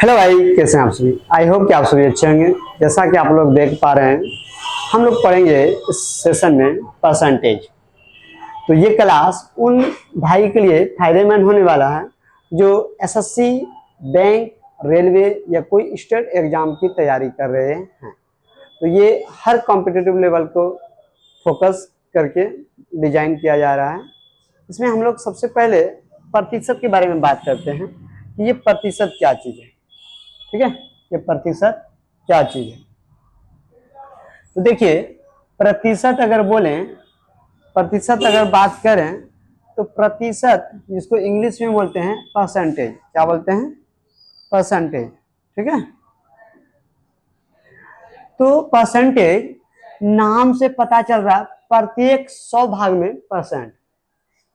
Hello भाई, कैसे हैं आप सभी। आई होप कि आप सभी अच्छे होंगे। जैसा कि आप लोग देख पा रहे हैं, हम लोग पढ़ेंगे इस सेशन में परसेंटेज। तो ये क्लास उन भाई के लिए फायदेमंद होने वाला है जो एसएससी, बैंक, रेलवे या कोई स्टेट एग्जाम की तैयारी कर रहे हैं। तो ये हर कॉम्पिटिटिव लेवल को फोकस करके डिजाइन किया जा रहा है। इसमें हम लोग सबसे पहले प्रतिशत के बारे में बात करते हैं कि ये प्रतिशत क्या चीज़ है। ठीक है, ये प्रतिशत क्या चीज है। तो देखिए, प्रतिशत अगर बोलें, प्रतिशत अगर बात करें तो प्रतिशत जिसको इंग्लिश में बोलते हैं परसेंटेज। क्या बोलते हैं? परसेंटेज। ठीक है, तो परसेंटेज नाम से पता चल रहा है प्रत्येक 100 भाग में परसेंट,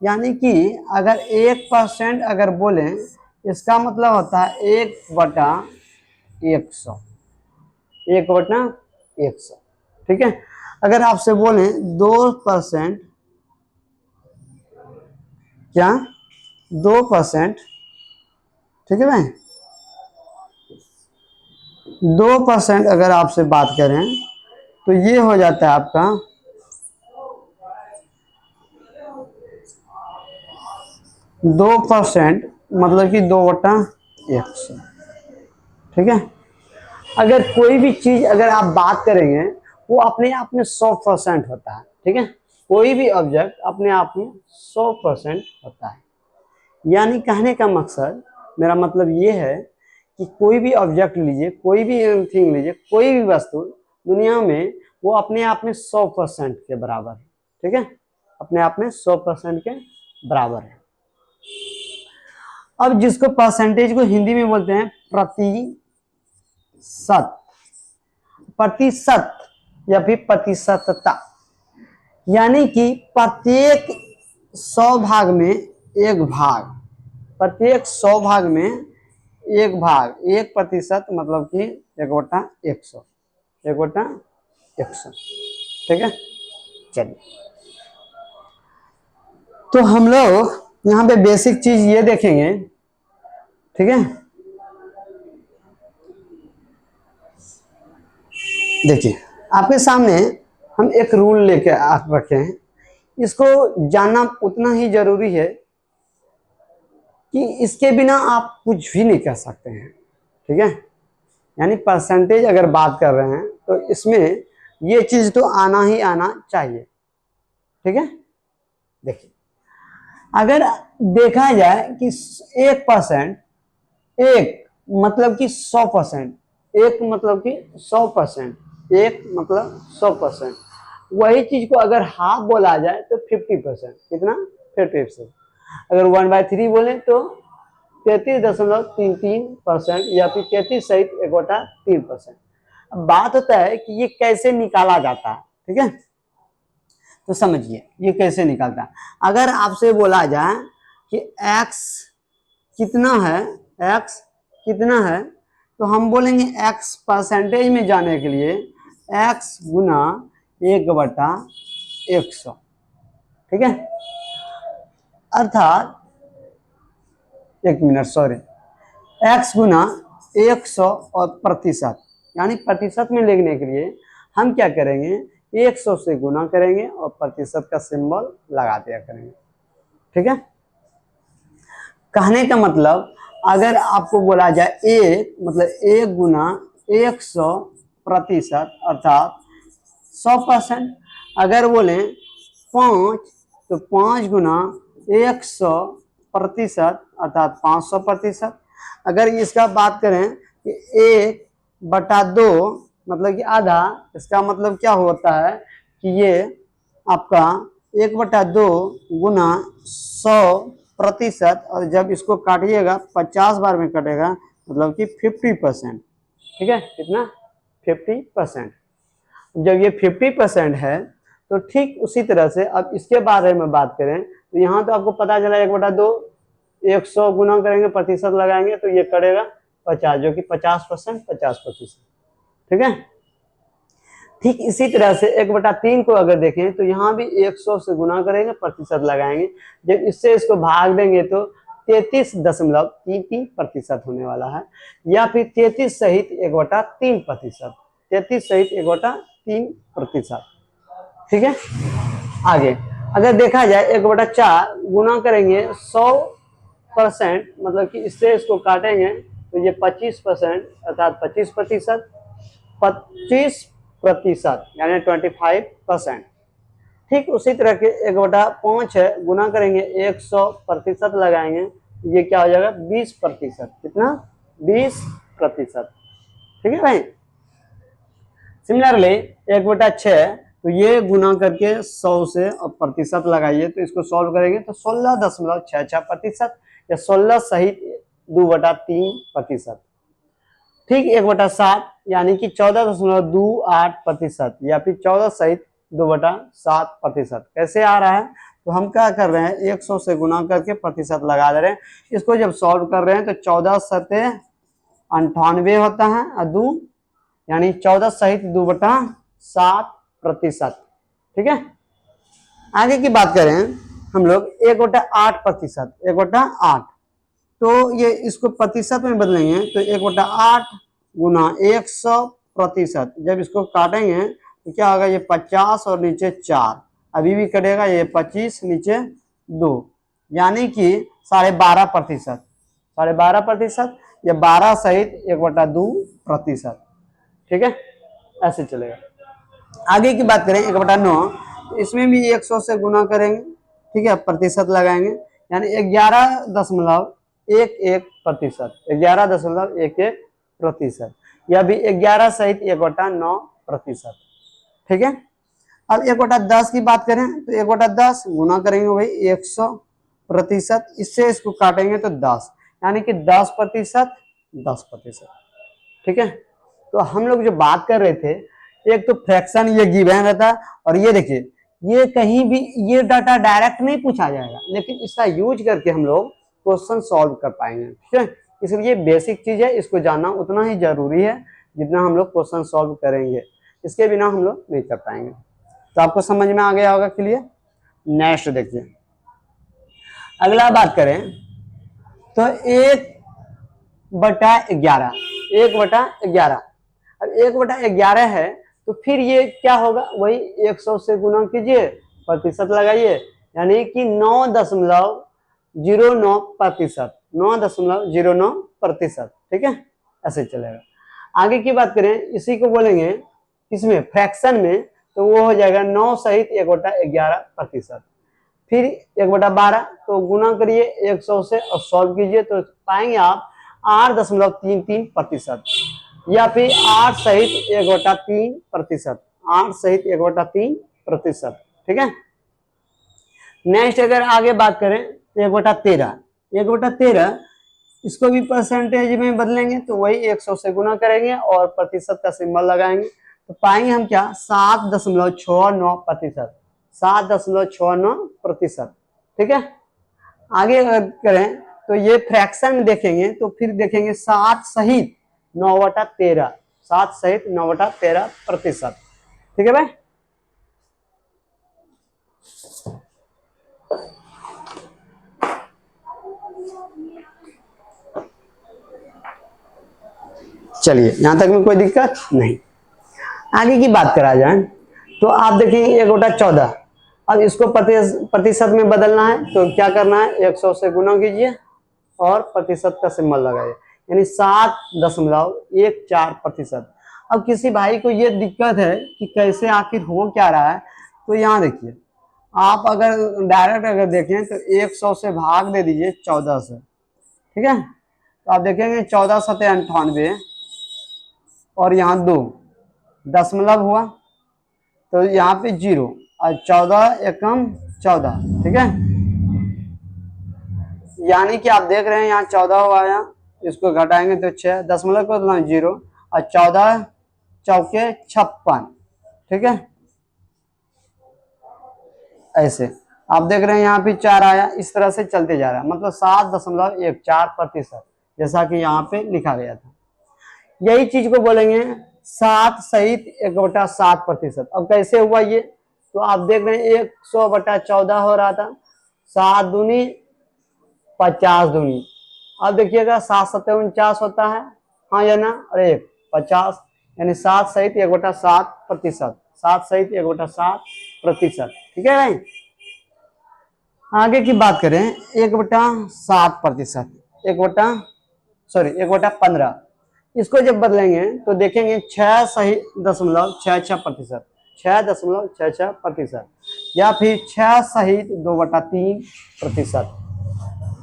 यानी कि अगर 1% अगर बोलें, इसका मतलब होता है 1/100। 1/100। ठीक है, अगर आपसे बोलें 2%, क्या 2%? ठीक है भाई, 2% अगर आपसे बात करें तो ये हो जाता है आपका 2%, मतलब कि 2/100। ठीक है, अगर कोई भी चीज अगर आप बात करेंगे वो अपने आप में 100% होता है। ठीक है, कोई भी ऑब्जेक्ट अपने आप में 100% होता है। यानी कहने का मकसद, मेरा मतलब ये है कि कोई भी ऑब्जेक्ट लीजिए, कोई भी थिंग लीजिए, कोई भी वस्तु दुनिया में, वो अपने आप में 100% के बराबर है। ठीक है, अपने आप में 100% के बराबर है। अब जिसको परसेंटेज को हिंदी में बोलते हैं प्रतिशत, प्रतिशत या फिर प्रतिशतता, यानी कि प्रत्येक 100 भाग में एक भाग, प्रत्येक 100 भाग में एक भाग, 1% मतलब कि 1/100, 1/100। ठीक है, चलिए, तो हम लोग यहाँ पे बेसिक चीज ये देखेंगे। ठीक है, देखिए आपके सामने हम एक रूल लेके रखे हैं। इसको जानना उतना ही जरूरी है कि इसके बिना आप कुछ भी नहीं कर सकते हैं। ठीक है, यानी परसेंटेज अगर बात कर रहे हैं तो इसमें ये चीज तो आना ही आना चाहिए। ठीक है, देखिए, अगर देखा जाए कि 1%, एक मतलब कि 100%, एक मतलब कि 100%, एक मतलब 100%, वही चीज को अगर हाफ बोला जाए तो 50%। कितना? 50%। अगर 1/3 बोले तो 33.33% या फिर 33 सहित 1/3%। अब बात होता है कि ये कैसे निकाला जाता है। ठीक है, तो समझिए ये कैसे निकलता है। अगर आपसे बोला जाए कि x कितना है, x कितना है, तो हम बोलेंगे x परसेंटेज में जाने के लिए x गुना 1/100। ठीक है, अर्थात 1 मिनट, सॉरी, x गुना 100 और प्रतिशत, यानी प्रतिशत में लिखने के लिए हम क्या करेंगे, 100 से गुना करेंगे और प्रतिशत का सिंबल लगा दिया करेंगे। ठीक है, कहने का मतलब, अगर आपको बोला जाए 1 मतलब 1 गुना 100 प्रतिशत अर्थात 100%। अगर बोले 5 तो 5 गुना 100 प्रतिशत अर्थात 500%। अगर इसका बात करें कि 1/2 मतलब कि आधा, इसका मतलब क्या होता है कि ये आपका 1/2 गुना 100%, और जब इसको काटिएगा 50 बार में कटेगा, मतलब कि 50%। ठीक है, कितना? 50%। जब ये 50% है तो ठीक उसी तरह से अब इसके बारे में बात करें तो यहाँ तो आपको पता चला 1/2, 100 गुना करेंगे, प्रतिशत लगाएंगे तो ये करेगा 50, जो कि 50%, 50%। ठीक है, ठीक इसी तरह से 1/3 को अगर देखें तो यहाँ भी 100 से गुना करेंगे, प्रतिशत लगाएंगे, जब इससे इसको भाग देंगे तो 33.33% होने वाला है, या फिर 33 सहित 1/3%, 33 सहित 1/3%। ठीक है। आगे अगर देखा जाए 1/4 गुना करेंगे 100%, मतलब कि इससे इसको काटेंगे तो ये 25%, अर्थात 25%, 25% यानी 25%। ठीक उसी तरह के 1/5 है, गुना करेंगे 100% लगाएंगे, ये क्या हो जाएगा 20%। कितना 20%। ठीक है भाई। सिमिलरली 1/6, तो ये गुना करके 100 से और प्रतिशत लगाइए, तो इसको सॉल्व करेंगे तो 16.66% या 16 सहित 2/3%। ठीक 1/7 यानी कि 14.28% या फिर 14 सहित 2/7%। कैसे आ रहा है, तो हम क्या कर रहे हैं 100 से गुना करके प्रतिशत लगा दे रहे हैं। इसको जब सॉल्व कर रहे हैं तो 14 सते 98 होता है और 2 यानी 14 सहित 2/7%। ठीक है। आगे की बात करें हम लोग 1/8%, 1/8, तो ये इसको प्रतिशत में बदलेंगे तो 1/8 गुना 100%। जब इसको काटेंगे तो क्या होगा, ये 50 और नीचे 4 अभी भी कटेगा, ये 25 नीचे 2 यानी कि 12.5%, 12.5% या 12 सहित 1/2%। ठीक है, ऐसे चलेगा। आगे की बात करें 1/9, तो इसमें भी 100 से गुना करेंगे। ठीक है, प्रतिशत लगाएंगे यानी 11.11%, 11.11%, यह भी 11 सहित 1/9%। ठीक है। अब 1/10 की बात करें तो 1/10 गुना करेंगे वही 100%, इससे इसको काटेंगे तो 10 यानी कि 10%, 10%। ठीक है। तो हम लोग जो बात कर रहे थे, एक तो फ्रैक्शन ये गिवन रहता है, और ये देखिए ये कहीं भी ये डाटा डायरेक्ट नहीं पूछा जाएगा, लेकिन इसका यूज करके हम लोग क्वेश्चन सॉल्व कर पाएंगे। ठीक है, इसलिए बेसिक चीज है, इसको जानना उतना ही जरूरी है जितना हम लोग क्वेश्चन सॉल्व करेंगे, इसके बिना हम लोग नहीं कर पाएंगे। तो आपको समझ में आ गया होगा क्लियर। नेक्स्ट देखिए, अगला बात करें तो 1/11, 1/11। अब 1/11 है तो फिर ये क्या होगा, वही 100 से गुना कीजिए, प्रतिशत लगाइए यानी कि 9.09%, 9.09%। ठीक है, ऐसे चलेगा। आगे की बात करें, इसी को बोलेंगे इसमें फ्रैक्शन में, तो वो हो जाएगा 9 सहित 1/11%। फिर 1/12, तो गुना करिए 100 से और सॉल्व कीजिए तो पाएंगे आप 8.33%, या फिर 8 सहित 1/3%, 8 सहित 1/3%। ठीक है। नेक्स्ट अगर आगे बात करें तो 1/13, 1/13 इसको भी परसेंटेज में बदलेंगे तो वही 100 से गुना करेंगे और प्रतिशत का सिंबल लगाएंगे, तो पाएंगे हम क्या 7.69%, 7.69%। ठीक है। आगे अगर करें तो ये फ्रैक्शन में देखेंगे तो फिर देखेंगे 7 सहित 9/13, 7 सहित 9/13%। ठीक है भाई। चलिए, यहां तक में कोई दिक्कत नहीं। आगे की बात करा जाए तो आप देखेंगे 1/14, अब इसको प्रतिशत में बदलना है तो क्या करना है, 100 से गुना कीजिए और प्रतिशत का सिंबल लगाइए यानी 7.14%। अब किसी भाई को ये दिक्कत है कि कैसे आखिर हो क्या रहा है, तो यहाँ देखिए आप अगर डायरेक्ट अगर देखें तो 100 से भाग दे दीजिए 14 से। ठीक है, तो आप देखेंगे 14 सते 98 और यहाँ 2 दशमलव हुआ तो यहाँ पे 0 और 14 एकम 14। ठीक है, यानी कि आप देख रहे हैं यहाँ 14 हुआ, यहाँ इसको घटाएंगे तो 6, दशमलव को 0 और 14 चौके 56। ठीक है, ऐसे आप देख रहे हैं यहाँ पे 4 आया, इस तरह से चलते जा रहा है, मतलब 7.14%, जैसा कि यहाँ पे लिखा गया था। यही चीज को बोलेंगे 7 सहित 1/7%। अब कैसे हुआ ये, तो आप देख रहे हैं 100/14 हो रहा था, 7 दूनी 50 दूनी। अब देखिएगा 7 सत्ते 49 होता है, हाँ या ना, अरे 50 यानी 7 सहित 1/7%, 7 सहित 1/7%। ठीक है भाई। आगे की बात करें 1/7%, 1/15। इसको जब बदलेंगे तो देखेंगे 6.66%, 6.66%, या फिर 6 सहित 2/3%।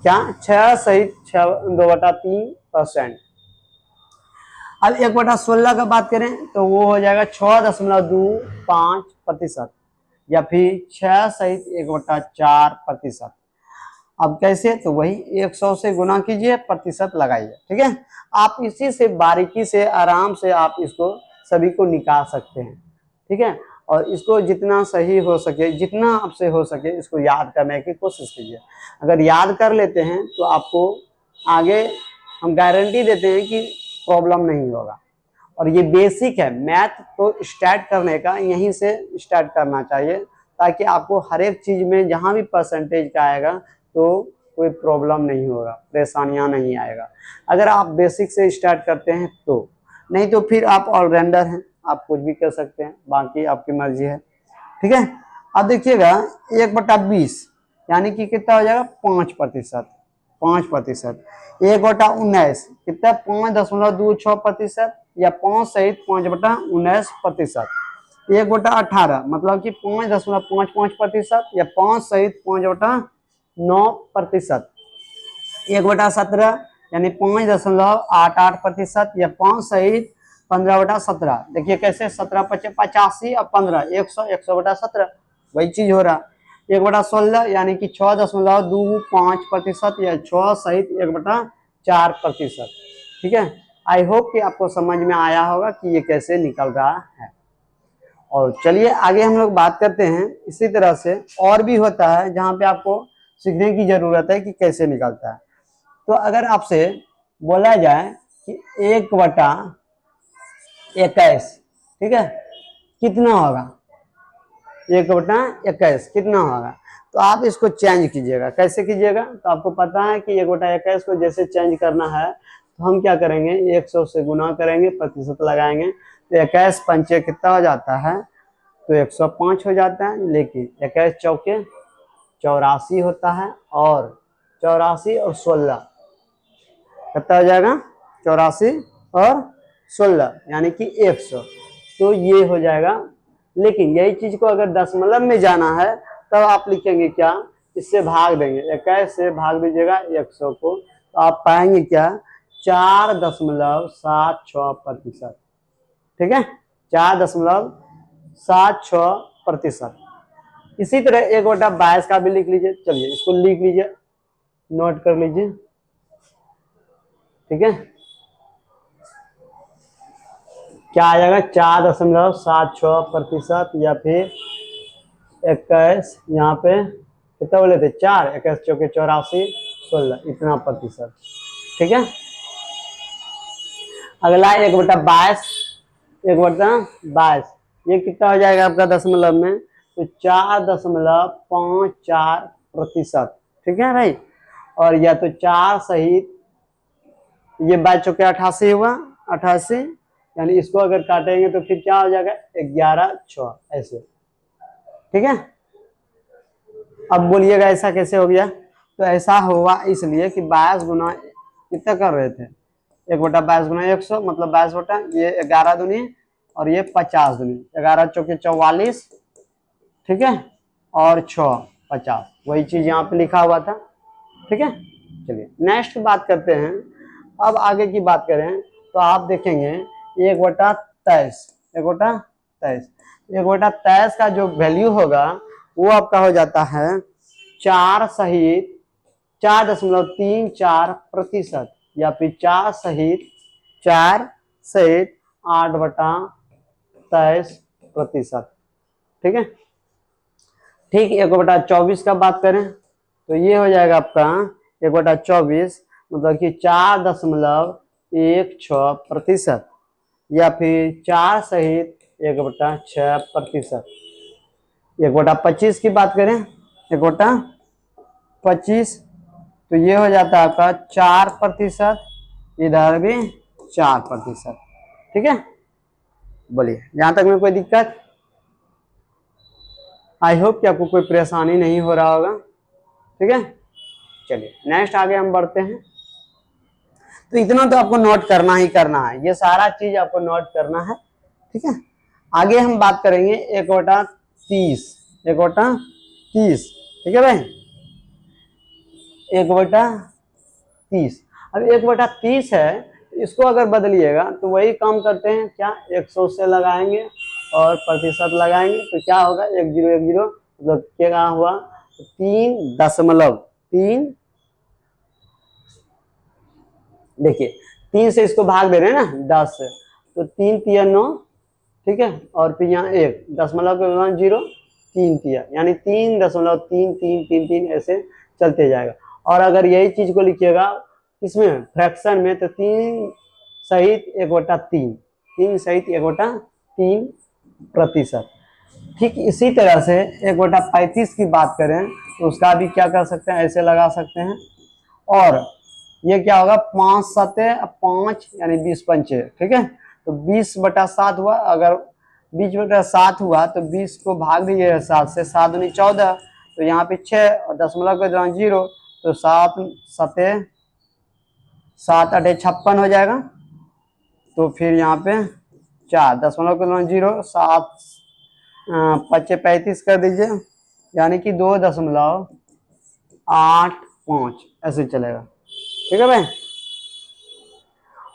क्या 6 सहित 2/3%। अब 1/16 का बात करें तो वो हो जाएगा 6.25%, या फिर 6 सहित 1/4%। अब कैसे, तो वही 100 से गुना कीजिए, प्रतिशत लगाइए। ठीक है, आप इसी से बारीकी से आराम से आप इसको सभी को निकाल सकते हैं। ठीक है, और इसको जितना सही हो सके, जितना आपसे हो सके, इसको याद करने की कोशिश कीजिए। अगर याद कर लेते हैं तो आपको आगे हम गारंटी देते हैं कि प्रॉब्लम नहीं होगा। और ये बेसिक है, मैथ तो स्टार्ट करने का यहीं से स्टार्ट करना चाहिए, ताकि आपको हर एक चीज़ में जहाँ भी परसेंटेज का आएगा तो कोई प्रॉब्लम नहीं होगा, परेशानियाँ नहीं आएगा, अगर आप बेसिक से स्टार्ट करते हैं तो। नहीं तो फिर आप ऑलराउंडर हैं, आप कुछ भी कर सकते हैं, बाकी आपकी मर्जी है। ठीक है, अब देखिएगा 1/20 यानी कि कितना हो जाएगा 5%, 5%। 1/19 कितना 5.26%, या 5 सहित 5/19%। 1/18 मतलब कि 5.55%, या 5 सहित 5/9%। 1/17 यानी 5.88%, या 5 सहित 15/17। देखिए कैसे 17 × 85 और 15 100, 100/17 वही चीज हो रहा। 1/16 यानी कि 6.25%, या 6 सहित 1/4%। ठीक है, आई होप कि आपको समझ में आया होगा कि ये कैसे निकल रहा है। और चलिए आगे हम लोग बात करते हैं। इसी तरह से और भी होता है जहाँ पे आपको सीखने की जरूरत है कि कैसे निकलता है। तो अगर आपसे बोला जाए कि 1/21, ठीक है, कितना होगा, 1/21 कितना होगा, तो आप इसको चेंज कीजिएगा। कैसे कीजिएगा, तो आपको पता है कि 1/21 को जैसे चेंज करना है तो हम क्या करेंगे, 100 से गुना करेंगे, प्रतिशत लगाएंगे, तो 21 पंचे कितना हो जाता है, तो 105 हो जाता है। लेकिन 21 चौके 84 होता है, और 84 और 16 कितना हो जाएगा, 84 और 16 यानी कि 100। तो ये हो जाएगा। लेकिन यही चीज को अगर दशमलव में जाना है तब आप लिखेंगे क्या, इससे भाग देंगे, 21 से भाग दीजिएगा 100 को, तो आप पाएंगे क्या, 4.76%। ठीक है, 4.76%। इसी तरह 1/22 का भी लिख लीजिए। चलिए इसको लिख लीजिए, नोट कर लीजिए। ठीक है, क्या आ जाएगा, 4.76%, या फिर 21 यहाँ पे कितना बोले थे, 4, 21 चौके 84, 16 इतना प्रतिशत। ठीक है, अगला 1/22, 1/22 ये कितना हो जाएगा आपका दशमलव में, तो 4.54%। ठीक है भाई, और या तो 4 सहित, ये 22 चौके 88 हुआ, 88, यानी इसको अगर काटेंगे तो फिर क्या हो जाएगा, 11/6 ऐसे। ठीक है, अब बोलिएगा ऐसा कैसे हो गया, तो ऐसा हुआ इसलिए कि 22 गुना कितना कर रहे थे, 1/22 गुना 100 मतलब 22 बटा ये 11 दूनी, और ये 50 दूनी, 11 चौके 44। ठीक है, और 6 50, वही चीज यहाँ पे लिखा हुआ था। ठीक है, चलिए नेक्स्ट बात करते हैं। अब आगे की बात करें तो आप देखेंगे 1/23, 1/23, 1/23 का जो वैल्यू होगा वो आपका हो जाता है 4 सहित 4.34%, या फिर 4 सहित 8/23%। ठीक है, ठीक, 1/24 का बात करें तो ये हो जाएगा आपका 1/24 मतलब कि 4.16%, या फिर 4 सहित 1/6%। 1/25 की बात करें, 1/25 तो ये हो जाता है आपका 4%, इधर भी 4%। ठीक है, बोलिए यहां तक में कोई दिक्कत? आई होप कि आपको कोई परेशानी नहीं हो रहा होगा। ठीक है, चलिए नेक्स्ट आगे हम बढ़ते हैं। तो इतना तो आपको नोट करना ही करना है, ये सारा चीज आपको नोट करना है। ठीक है, आगे हम बात करेंगे 1/30, 1/30। ठीक है भाई, 1/30। अब 1/30 है, इसको अगर बदलिएगा तो वही काम करते हैं क्या, 100 से लगाएंगे और प्रतिशत लगाएंगे तो क्या होगा, 1010, मतलब क्या हुआ, 3.3। देखिए 3 से इसको भाग दे रहे हैं ना 10 से, तो 3 तिया 9। ठीक है, और फिर यहाँ 1 दशमलव के बाद 0, 3 तिया, यानी 3.3333 ऐसे चलते जाएगा। और अगर यही चीज को लिखिएगा इसमें फ्रैक्शन में, तो 3 सहित 1/3, 3 सहित 1/3%। ठीक इसी तरह से 1/35 की बात करें तो उसका भी क्या कर सकते हैं, ऐसे लगा सकते हैं। और ये क्या होगा, 5 सते 5 यानी 20×5। ठीक है, तो 20/7 हुआ। अगर 20/7 हुआ तो 20 को भाग दीजिए 7 से, 7 दूनी 14, तो यहाँ पे 6 और दशमलव के दौरान 0, तो 7 सते 7 8 56 हो जाएगा। तो फिर यहाँ पे 4 दशमलव के दौरान 0, 7 5 35 कर दीजिए, यानी कि 2.85 ऐसे चलेगा। ठीक है भाई,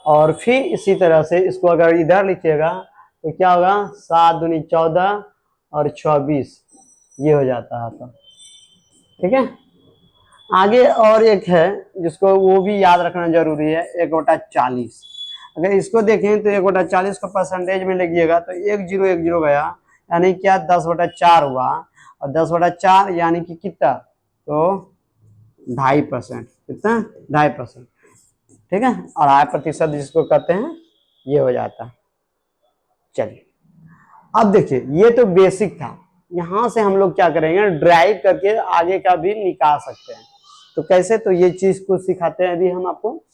और फिर इसी तरह से इसको अगर इधर लिखिएगा तो क्या होगा, 7 दूनी 14 और 24, ये हो जाता है। तो ठीक है, आगे और एक है जिसको वो भी याद रखना जरूरी है, 1/40। अगर इसको देखें तो 1/40 को परसेंटेज में लिखिएगा तो 1010 गया, यानी क्या 10/4 हुआ। और 10/4 यानी कि कितना, तो 2.5%। कितना, 2.5%। ठीक है, और 2.5% जिसको कहते हैं, ये हो जाता है। चलिए अब देखिए, ये तो बेसिक था। यहां से हम लोग क्या करेंगे, ड्राइव करके आगे का भी निकाल सकते हैं। तो कैसे, तो ये चीज को सिखाते हैं अभी हम आपको।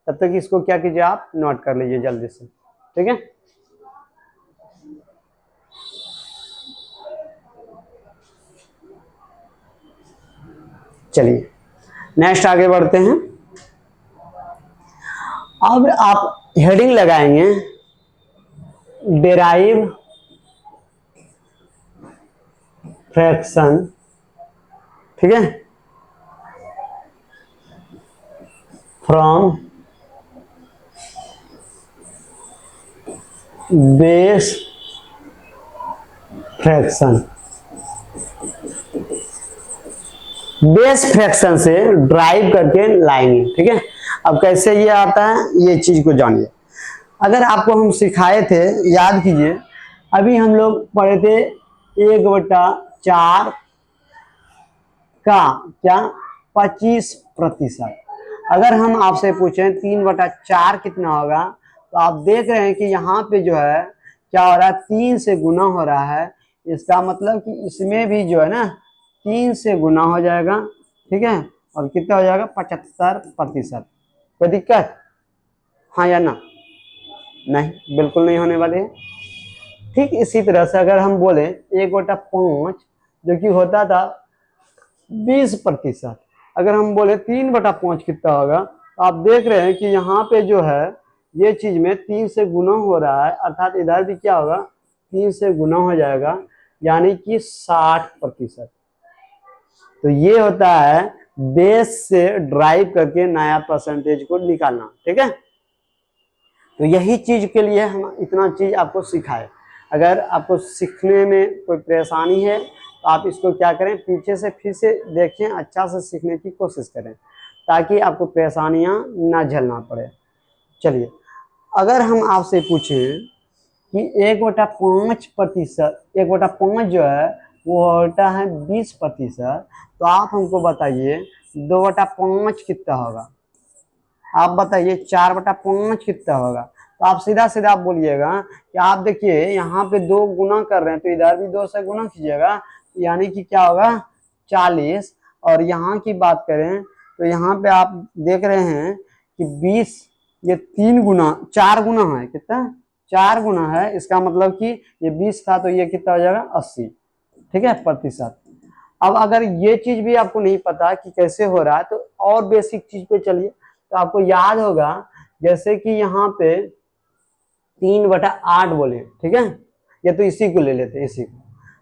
तब तक इसको क्या कीजिए, आप नोट कर लीजिए जल्दी से। ठीक है, चलिए नेक्स्ट आगे बढ़ते हैं। अब आप हेडिंग लगाएंगे, डेराइव फ्रैक्शन। ठीक है, from base fraction. Base fraction से ड्राइव करके लाएंगे। ठीक है, अब कैसे ये आता है, ये चीज को जानिए। अगर आपको हम सिखाए थे, याद कीजिए, अभी हम लोग पढ़े थे 1/4 का क्या, 25%। अगर हम आपसे पूछें 3/4 कितना होगा, तो आप देख रहे हैं कि यहाँ पे जो है क्या हो रहा है, 3 से गुना हो रहा है। इसका मतलब कि इसमें भी जो है ना 3 से गुना हो जाएगा। ठीक है, और कितना हो जाएगा, 75%। कोई दिक्कत, हाँ या ना? नहीं, बिल्कुल नहीं होने वाले है। ठीक इसी तरह से अगर हम बोले 1/5 जो कि होता था 20%, अगर हम बोले 3/5 कितना होगा, तो आप देख रहे हैं कि यहाँ पे जो है ये चीज में 3 से गुना हो रहा है, अर्थात इधर भी क्या होगा, 3 से गुना हो जाएगा, यानी कि 60%। तो ये होता है बेस से ड्राइव करके नया परसेंटेज को निकालना। ठीक है, तो यही चीज के लिए हम इतना चीज आपको सिखाए। अगर आपको सीखने में कोई परेशानी है तो आप इसको क्या करें, पीछे से फिर से देखें, अच्छा से सीखने की कोशिश करें, ताकि आपको परेशानियां ना झेलना पड़े। चलिए, अगर हम आपसे पूछें कि 1/5%, 1/5 जो है वो होता है 20%, तो आप हमको बताइए 2/5 कितना होगा। आप बताइए 4/5 कितना होगा। तो आप सीधा सीधा आप बोलिएगा कि आप देखिए यहाँ पे 2 गुना कर रहे हैं, तो इधर भी 2 से गुना कीजिएगा, यानी कि क्या होगा, 40। और यहाँ की बात करें तो यहाँ पे आप देख रहे हैं कि 20 ये 4 गुना है, कितना 4 गुना है, इसका मतलब कि ये 20 था तो ये कितना हो जाएगा 80, ठीक है, प्रतिशत। अब अगर ये चीज भी आपको नहीं पता कि कैसे हो रहा है तो और बेसिक चीज पे चलिए। तो आपको याद होगा जैसे कि यहाँ पे 3/8 बोले, ठीक है, या तो इसी को ले लेते हैं, इसी को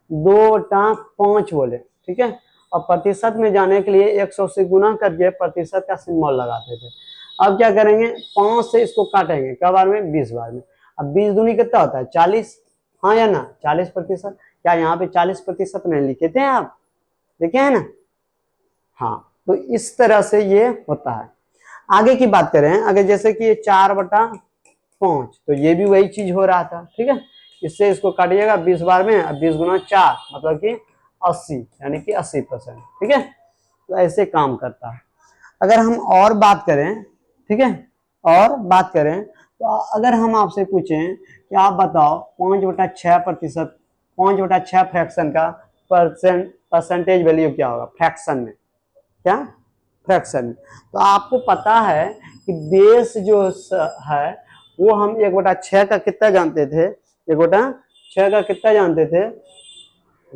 2/5 बोले, ठीक है, और प्रतिशत में जाने के लिए 100 से गुना करके प्रतिशत का सिंबल लगाते थे। अब क्या करेंगे, 5 से इसको काटेंगे, क्या बार में, 20 बार में। अब 20 दूनी कितना होता है 40, हाँ या ना, 40%। क्या यहाँ पे 40% नहीं लिखे थे आप, देखे हैं ना, हाँ। तो इस तरह से ये होता है। आगे की बात करें, अगर जैसे कि ये 4/5, तो ये भी वही चीज हो रहा था, ठीक है। इससे इसको काटिएगा 20 बार में, अब 20 गुना 4 मतलब कि 80, यानी कि 80%, ठीक है। तो ऐसे काम करता है। अगर हम और बात करें, ठीक है, और बात करें तो अगर हम आपसे पूछें कि आप बताओ 5/6%, 5/6 फ्रैक्शन का परसेंटेज वैल्यू क्या होगा फ्रैक्शन में, क्या फ्रैक्शन में। तो आपको पता है कि बेस जो है वो हम 1/6 का कितना जानते थे, 1/6 का कितना जानते थे,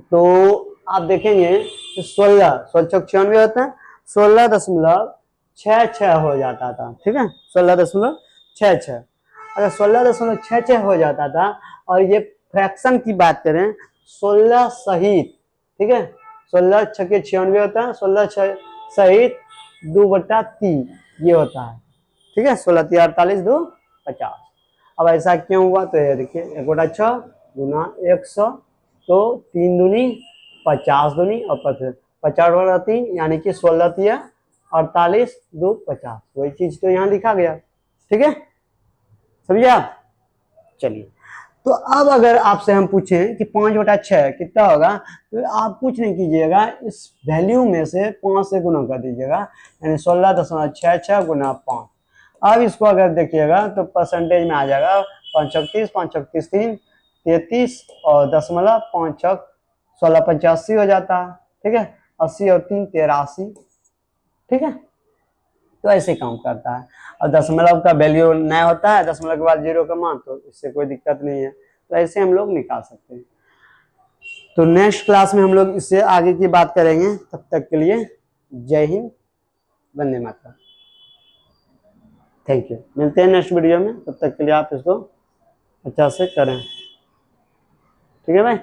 तो आप देखेंगे कि 16 होता है, 16.66 हो जाता था, ठीक है, 16.66। अगर 16.66 हो जाता था और ये फ्रैक्शन की बात करें 16 सहित, ठीक है, 16×6 = 96 होता है, 16 सहित 2/3 ये होता है, ठीक है, 16×3 = 48, 2 50। अब ऐसा क्यों हुआ, तो ये देखिए 1/6 गुना 100, तो 3 दूनी 50 दूनी और 50/3 यानी कि 16×3 = 48, 2 50, वही चीज तो यहाँ लिखा गया, ठीक है, समझे आप। चलिए, तो अब अगर आपसे हम पूछें कि 5/6 कितना होगा, तो आप कुछ नहीं कीजिएगा, इस वैल्यू में से 5 से गुना कर दीजिएगा, यानी 16.66 गुना 5। अब इसको अगर देखिएगा तो परसेंटेज में आ जाएगा 5×30, 5×30 3, 33 और 0.5, 1685 हो जाता है, ठीक है, 80 और 3 83, ठीक है। तो ऐसे काम करता है। और दशमलव का वैल्यू नया होता है, दशमलव के बाद 0 का मान, तो इससे कोई दिक्कत नहीं है, तो ऐसे हम लोग निकाल सकते हैं। तो नेक्स्ट क्लास में हम लोग इससे आगे की बात करेंगे। तब तक के लिए जय हिंद, वंदे मातरम, थैंक यू। मिलते हैं नेक्स्ट वीडियो में, तब तक के लिए आप इसको अच्छा से करें, ठीक है भाई।